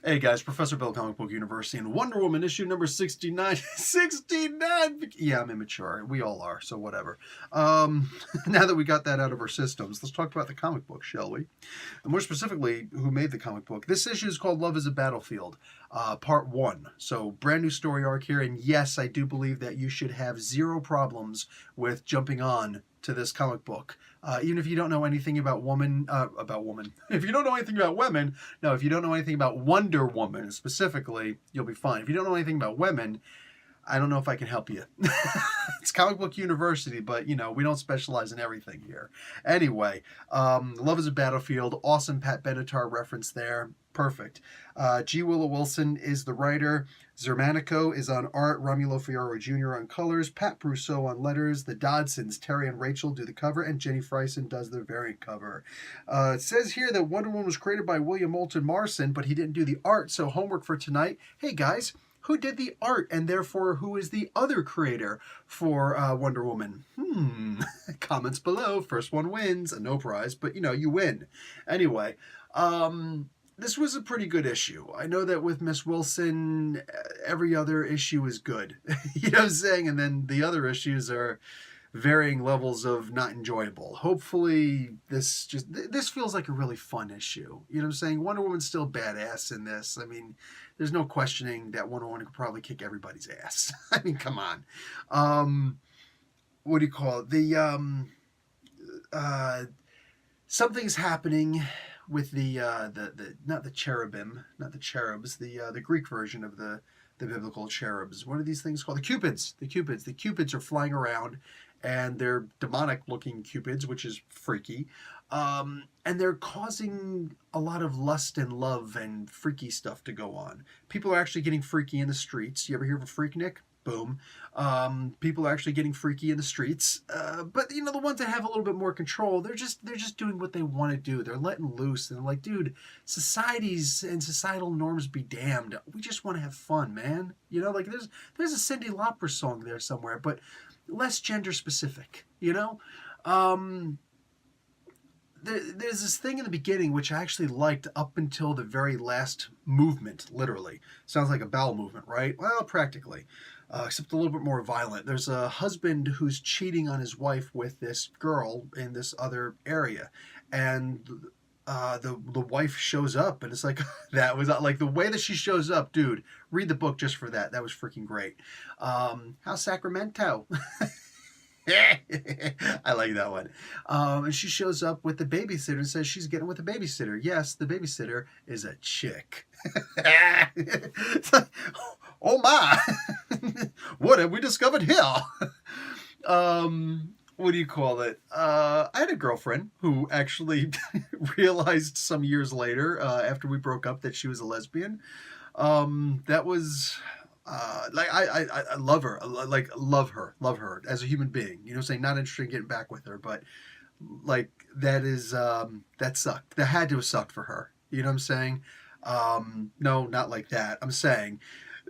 Hey guys, Professor Bill, Comic Book University, and Wonder Woman issue number 69. 69! Yeah, I'm immature. We all are, so whatever. Now that we got that out of our systems, let's talk about the comic book, shall we? And more specifically, who made the comic book. This issue is called Love is a Battlefield, Part 1. So, brand new story arc here, and yes, I do believe that you should have zero problems with jumping on to this comic book. Even if you don't know anything about woman. If you don't know anything about women, no, if you don't know anything about Wonder Woman specifically, you'll be fine. If you don't know anything about women, I don't know if I can help you. It's Comic Book University, but, you know, we don't specialize in everything here. Anyway, Love is a Battlefield. Awesome Pat Benatar reference there. Perfect. G. Willow Wilson is the writer. Zermanico is on art. Romulo Fioro Jr. on colors. Pat Brousseau on letters. The Dodsons, Terry and Rachel, do the cover. And Jenny Frison does the variant cover. It says here that Wonder Woman was created by William Moulton Marston, but he didn't do the art. So homework for tonight. Hey, guys. Who did the art, and therefore who is the other creator for Wonder Woman? Comments below. First one wins. No prize, but, you know, you win. Anyway, this was a pretty good issue. I know that with Miss Wilson, every other issue is good. You know what I'm saying? And then the other issues are varying levels of not enjoyable. Hopefully this feels like a really fun issue. You know what I'm saying? Wonder Woman's still badass in this. I mean, there's no questioning that Wonder Woman could probably kick everybody's ass. I mean, come on. What do you call it? Something's happening with the not the cherubim, not the cherubs, the Greek version of the biblical cherubs. What are these things called? The cupids. The cupids are flying around, and they're demonic-looking cupids, which is freaky. And they're causing a lot of lust and love and freaky stuff to go on. People are actually getting freaky in the streets. You ever hear of a freaknik? Boom. People are actually getting freaky in the streets. But, you know, the ones that have a little bit more control, they're just doing what they want to do. They're letting loose. And they're like, dude, societies and societal norms be damned. We just want to have fun, man. You know, like there's a Cyndi Lauper song there somewhere, but less gender specific, you know? There's this thing in the beginning which I actually liked up until the very last movement, literally. Sounds like a bowel movement, right? Well, practically. Except a little bit more violent. There's a husband who's cheating on his wife with this girl in this other area. And the wife shows up, and it's like, that was like the way that she shows up, dude. Read the book just for that. That was freaking great. How's Sacramento? I like that one. And she shows up with the babysitter and says she's getting with the babysitter. Yes, the babysitter is a chick. It's like, oh my, what have we discovered here? What do you call it? I had a girlfriend who actually realized some years later, after we broke up, that she was a lesbian. That was... I love her, like love her as a human being. You know what I'm saying? Not interested in getting back with her, but like that is that sucked. That had to have sucked for her. You know what I'm saying? No, not like that. I'm saying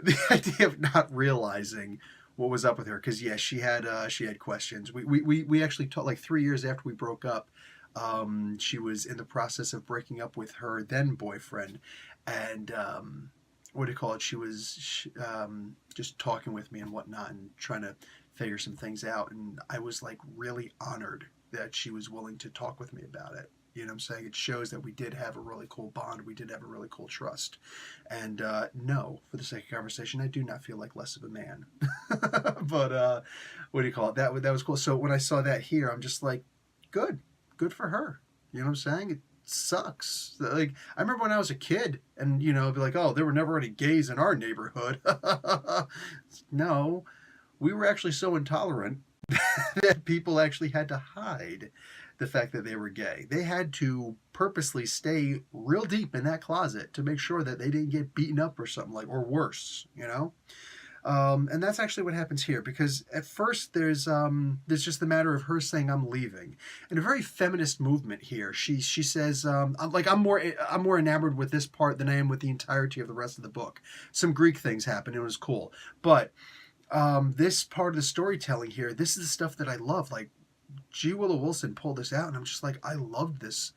the idea of not realizing what was up with her, because yeah, she had questions. We actually talked like 3 years after we broke up. She was in the process of breaking up with her then boyfriend, and what do you call it? She was just talking with me and whatnot and trying to figure some things out. And I was like really honored that she was willing to talk with me about it. You know what I'm saying? It shows that we did have a really cool bond. We did have a really cool trust. And no, for the sake of conversation, I do not feel like less of a man. But what do you call it? That was cool. So when I saw that here, I'm just like, good for her. You know what I'm saying? It sucks. Like, I remember when I was a kid and, you know, be like, oh, there were never any gays in our neighborhood. No, we were actually so intolerant that people actually had to hide the fact that they were gay. They had to purposely stay real deep in that closet to make sure that they didn't get beaten up or something, like, or worse, you know? And that's actually what happens here, because at first there's just the matter of her saying I'm leaving, and a very feminist movement here. She says I'm more enamored with this part than I am with the entirety of the rest of the book. Some Greek things happen. It was cool, but this part of the storytelling here, this is the stuff that I love. Like G. Willow Wilson pulled this out, and I'm just like, I loved this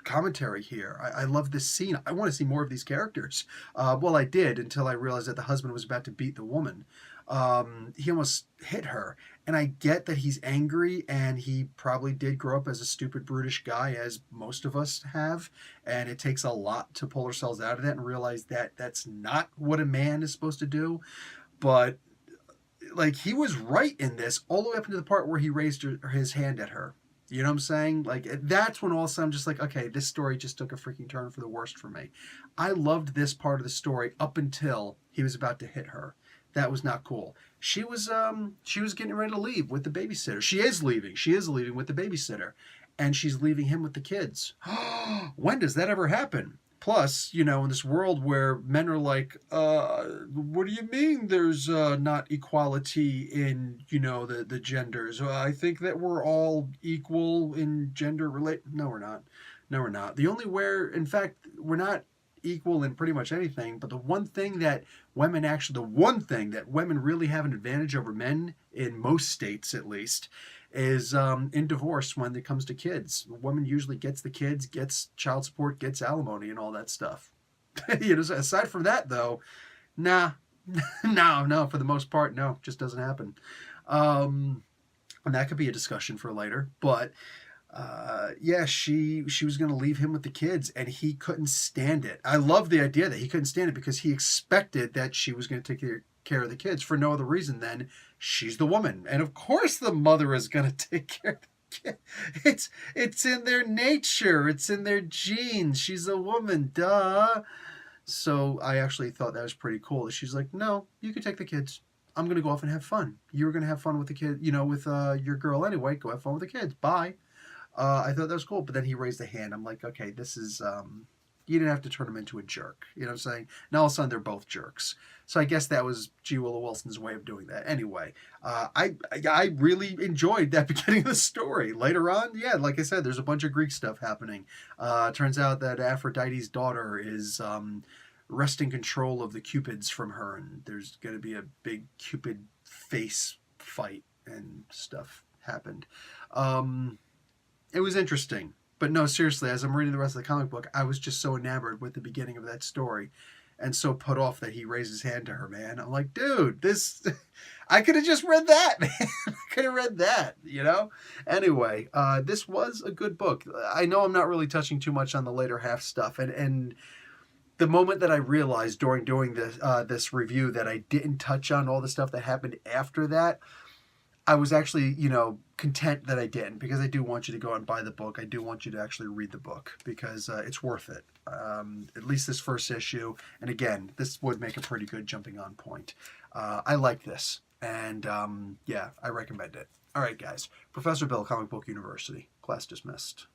commentary here. I love this scene. I want to see more of these characters. Well, I did until I realized that the husband was about to beat the woman. He almost hit her. And I get that he's angry, and he probably did grow up as a stupid, brutish guy, as most of us have. And it takes a lot to pull ourselves out of that and realize that that's not what a man is supposed to do. But, like, he was right in this, all the way up into the part where he raised his hand at her. You know what I'm saying? Like, that's when all of a sudden I'm just like, okay, this story just took a freaking turn for the worst for me. I loved this part of the story up until he was about to hit her. That was not cool. She was getting ready to leave with the babysitter. She is leaving. She is leaving with the babysitter. And she's leaving him with the kids. When does that ever happen? Plus, in this world where men are like, what do you mean there's not equality in, the genders? I think that we're all equal in gender No, we're not. No, we're not. In fact, we're not equal in pretty much anything, but the one thing that women really have an advantage over men, in most states at least, is in divorce when it comes to kids. The woman usually gets the kids, gets child support, gets alimony, and all that stuff. Aside from that, though, nah, no, for the most part, no, just doesn't happen. And that could be a discussion for later, but yeah, she was going to leave him with the kids, and he couldn't stand it. I love the idea that he couldn't stand it because he expected that she was going to take care of the kids for no other reason than she's the woman. And of course the mother is going to take care of the kids. It's in their nature. It's in their genes. She's a woman. Duh. So I actually thought that was pretty cool. She's like, no, you can take the kids. I'm going to go off and have fun. You were going to have fun with the kid, with your girl anyway. Go have fun with the kids. Bye. I thought that was cool, but then he raised a hand. I'm like, okay, this is, you didn't have to turn him into a jerk. You know what I'm saying? Now all of a sudden they're both jerks. So I guess that was G. Willow Wilson's way of doing that. Anyway, I really enjoyed that beginning of the story. Later on, yeah, like I said, there's a bunch of Greek stuff happening. Turns out that Aphrodite's daughter is wresting control of the Cupids from her, and there's going to be a big Cupid face fight and stuff happened. It was interesting. But no, seriously, as I'm reading the rest of the comic book, I was just so enamored with the beginning of that story and so put off that he raised his hand to her, man. I'm like, dude, this... I could have just read that, man. I could have read that, Anyway, this was a good book. I know I'm not really touching too much on the later half stuff. And the moment that I realized during doing this review that I didn't touch on all the stuff that happened after that, I was actually, content that I didn't, because I do want you to go out and buy the book. I do want you to actually read the book because it's worth it. At least this first issue. And again, this would make a pretty good jumping on point. I like this. And yeah, I recommend it. All right, guys. Professor Bill, Comic Book University. Class dismissed.